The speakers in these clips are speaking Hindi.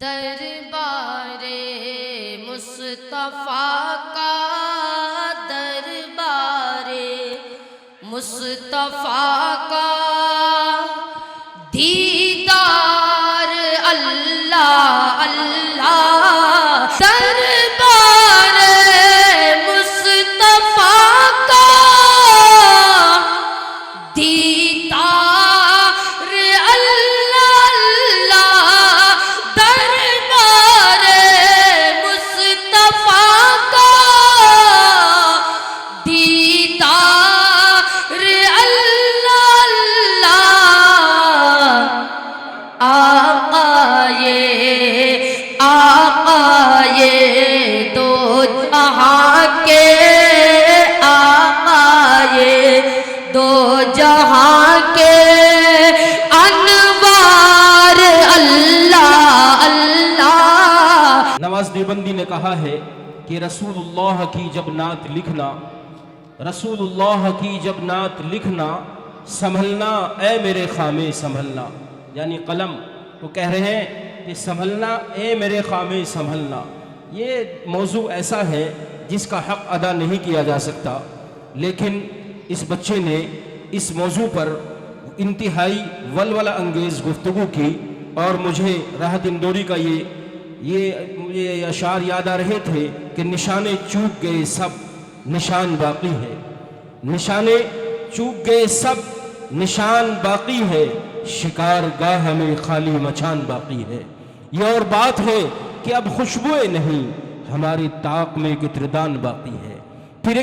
दरबारे मुस्तफ़ा का दरबारे मुस्तफ़ा का दीदार अल्लाह अल्लाह दरबारे मुस्तफ़ा का दीदार अल्लाह अल्लाह दरबारे मुस्तफ़ा का दीदार अल्लाह अल्लाह आए दो जहां के आए दो जहां के अनवार अल्लाह अल्लाह। नवाज देवबंदी ने कहा है कि रसूलुल्लाह की जब नात लिखना, रसूलुल्लाह की जब नात लिखना, संभलना ए मेरे खामे संभलना, यानी कलम वो कह रहे हैं कि संभलना ए मेरे खामे संभलना। ये मौजू ऐसा है जिसका हक़ अदा नहीं किया जा सकता, लेकिन इस बच्चे ने इस मौजू पर इंतहाई वलवला अंगेज़ गुफ्तगू की और मुझे राहत इंदौरी का ये अशार याद आ रहे थे कि निशाने चूक गए सब निशान बाकी है, निशाने चूक गए सब निशान बाकी है, शिकार गाह में खाली मचान बाकी है। ये और बात है कि अब खुशबुएं नहीं हमारी ताक में कितरदान बाकी है। फिर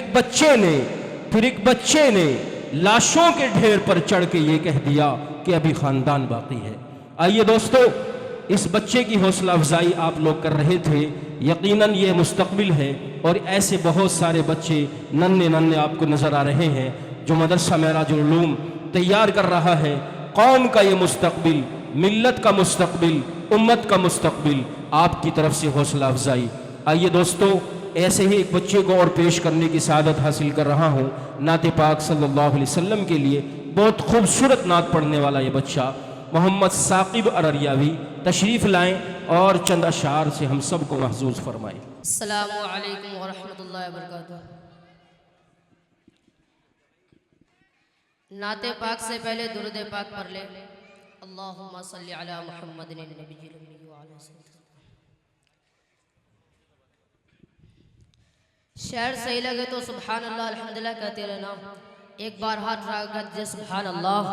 एक बच्चे ने लाशों के ढेर पर चढ़ के ये कह दिया कि अभी खानदान बाकी है। आइए दोस्तों, इस बच्चे की हौसला अफजाई आप लोग कर रहे थे, यकीनन ये मुस्तकबिल है और ऐसे बहुत सारे बच्चे नन्हे आपको नज़र आ रहे हैं जो मदरसा मेराजुल उलूम तैयार कर रहा है। कौम का ये मुस्तकबिल, मिल्लत का मुस्तकबिल, उम्मत का मुस्तकबिल, आपकी तरफ से हौसला अफजाई। आइए दोस्तों, ऐसे ही एक बच्चे को और पेश करने की सआदत हासिल कर रहा हूँ। नात पाक सल्लल्लाहु अलैहि वसल्लम के लिए बहुत खूबसूरत नात पढ़ने वाला ये बच्चा मोहम्मद साकिब अररियावी तशरीफ़ लाएं और चंद अशार से हम सब को महजूज फरमाएं। अस्सलामु अलैकुम व रहमतुल्लाहि व बरकातुहू। नाते पाक से पहले दुरूद पाक पढ़ ले। अल्लाहुम्मा सल्ली अला मुहम्मदिन नबिय्यिल उम्मी व अला सय्यिदिना। शेर सही लगे तो सुभान अल्लाह अल्हम्दुलिल्लाह कहते रहना। एक बार हाथ उठाकर जय सुभान अल्लाह।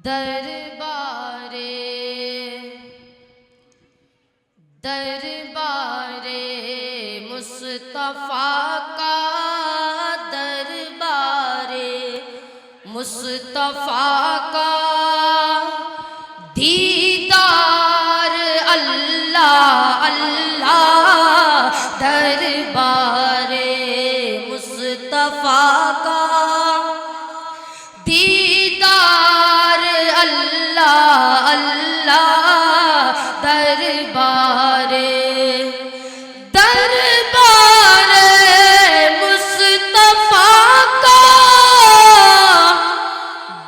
दरबारे दरबारे मुस्तफ़ा का दरबारे मुस्तफ़ा का दीदार अल्लाह अल्लाह दरबारे मुस्तफ़ा का दीदार अल्लाह अल्लाह दरबारे दरबारे मुस्तफ़ा का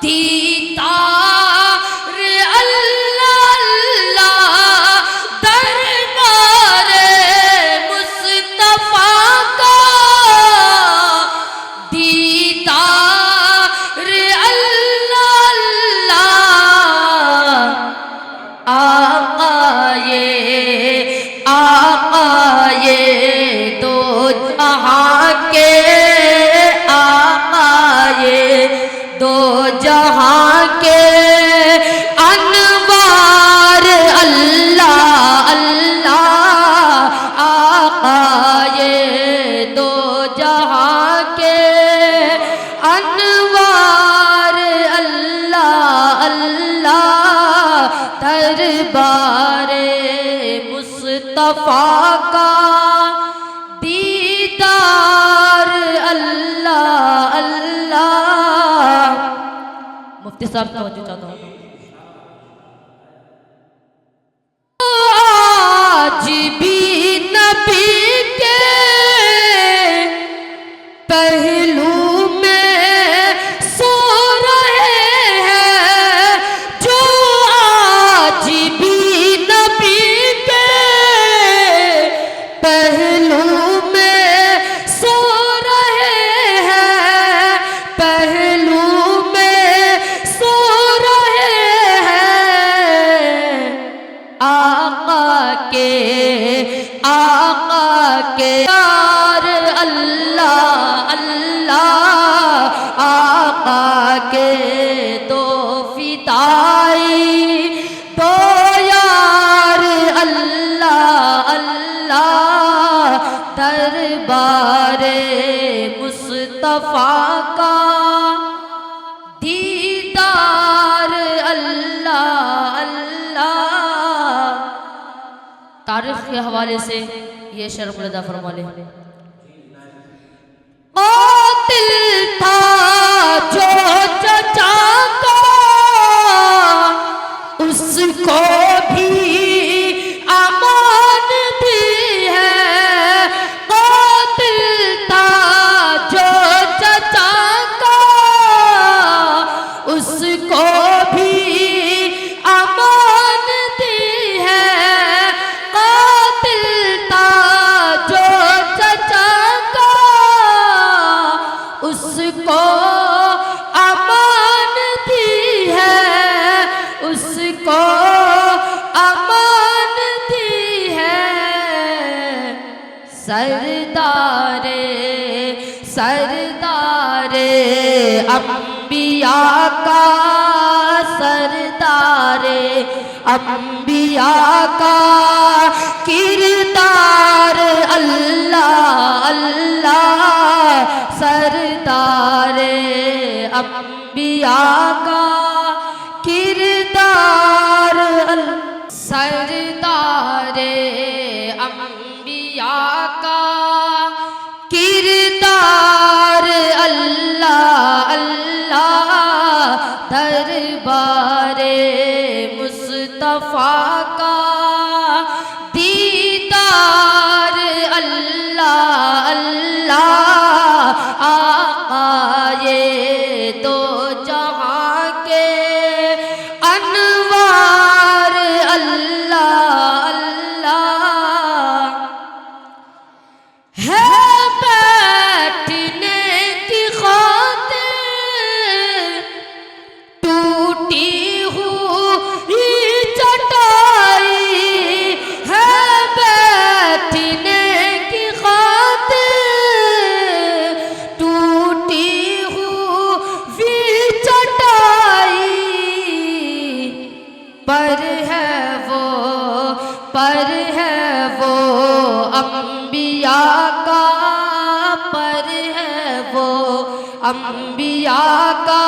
दीदार अल्लाह अल्लाह दरबारे मुस्तफ़ा का दीदार अल्लाह आए दो जहां के आए दो जहां के अनवार अल्लाह अल्लाह आए दो जहां के अनवार अल्लाह अल्लाह दरबारे मुस्तफ़ा का दीदार अल्लाह अल्लाह। मुफ्ती साहब तवज्जो चाहता हूँ। आज भी नबी के पहलू में सो रहे हैं जो आज भी के आका के यार अल्लाह अल्लाह आका के दो फिदाई दो यार अल्लाह अल्लाह दरबारे मुस्तफा का दीदार अल्लाह अल्लाह। तारीफ के हवाले से ये शेर मुलदा फरमा ले। कातिल था जो चचा का उसको भी अमान दी है। कातिल था जो चचा का उसको भी अमान दी है। कातिल था जो चचा का उसको अमान दी है उसको अमान दी है। सरदारे सरदारे अंबिया का सरदारे अंबिया का किरदार अल्लाह अल्लाह सरदारे अंबिया का किरदार सरदारे अंबिया का किरदार अल्लाह अल्लाह दरबारे मुस्तफा का दीदार अल्लाह अल्लाह आए दो जहां के अनवार अल्लाह अल्लाह। है बैठने की खातिर टूटी हुई चटाई है। बैठने की खातिर टूटी हुई चटाई पर है वो अंबिया का पर है वो अंबिया का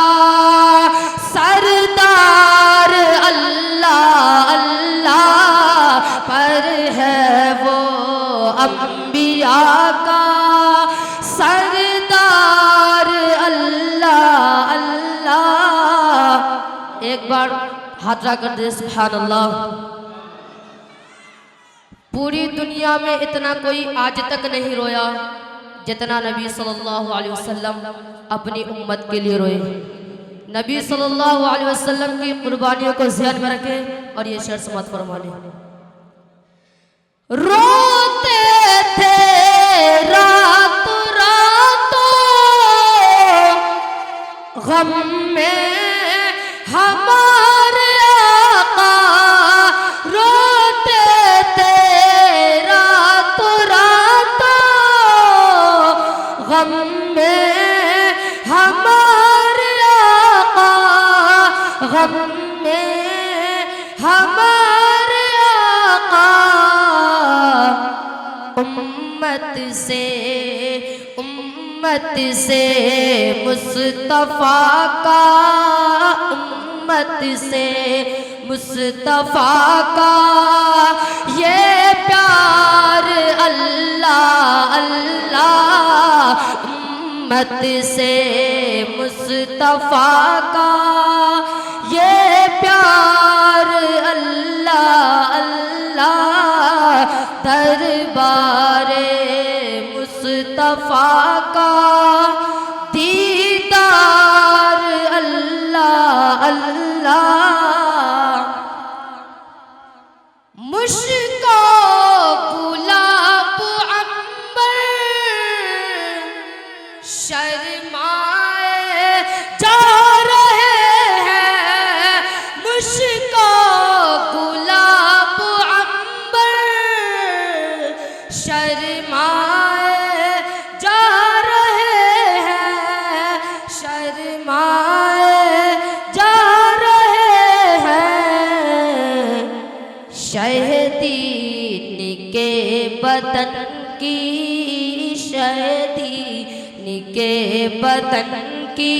सरदार अल्लाह अल्लाह पर है वो अंबिया का सरदार अल्लाह अल्लाह। एक बार हाथ रख कर दे सुभान अल्लाह। पूरी दुनिया में इतना कोई आज तक नहीं रोया जितना नबी सल्लल्लाहु अलैहि वसल्लम अपनी उम्मत के लिए रोए। नबी सल्लल्लाहु अलैहि वसल्लम की कुर्बानियों को ध्यान में रखें और ये शेर समाप्त फरमा लें। रोते थे रात रातों गम में हमारे आका। रोते थे रात रातों गम में हमारे आका। गम में हमारे आका। उम्मत से मुस्तफा का उम्मत से मुस्तफा का ये प्यार अल्लाह अल्लाह। उम्मत से मुस्तफा का ये प्यार अल्लाह अल्लाह। दरबारे मुस्तफा का दीदार अल्लाह अल्लाह। मुश्को गुलाब अंबर शर्माए जा रहे हैं। मुश्को गुलाब अंबर शहदीन के बदन की, शहदीन के बदन की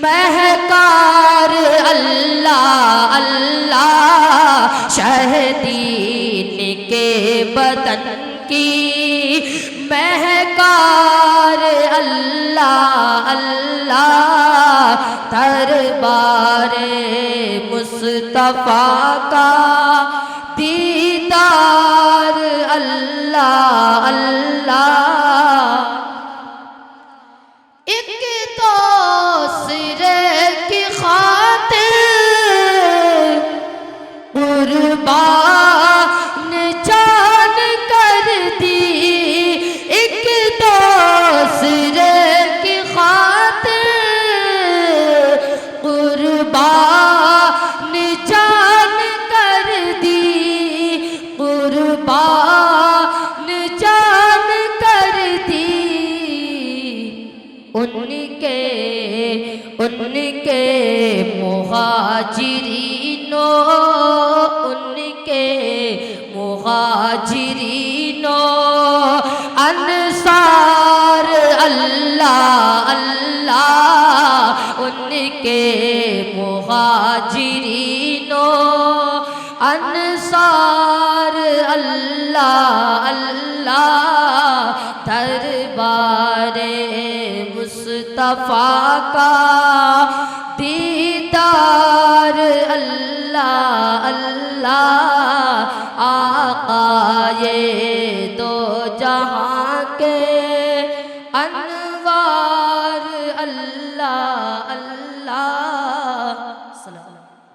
महकार अल्लाह अल्लाह, शहदीन के बदन की महकार अल्लाह अल्लाह, दरबारे मुस्तफा का दीदार अल्लाह अल्लाह। एक दूसरे की खातिर कुर्बान जान कर दी, एक दूसरे की खातिर कुर्बान जान कर दी, कुर्बान जान कर दी। उनके मुहाजिरीनों, उनके मुहाजिरीनों अंसार अल्लाह अल्लाह, उनके मुहाजिरीनों अंसार अल्लाह अल्लाह, दरबारे मुस्तफा का दीदार अल्लाह अल्लाह। आक़ाए दो जहां के अनवार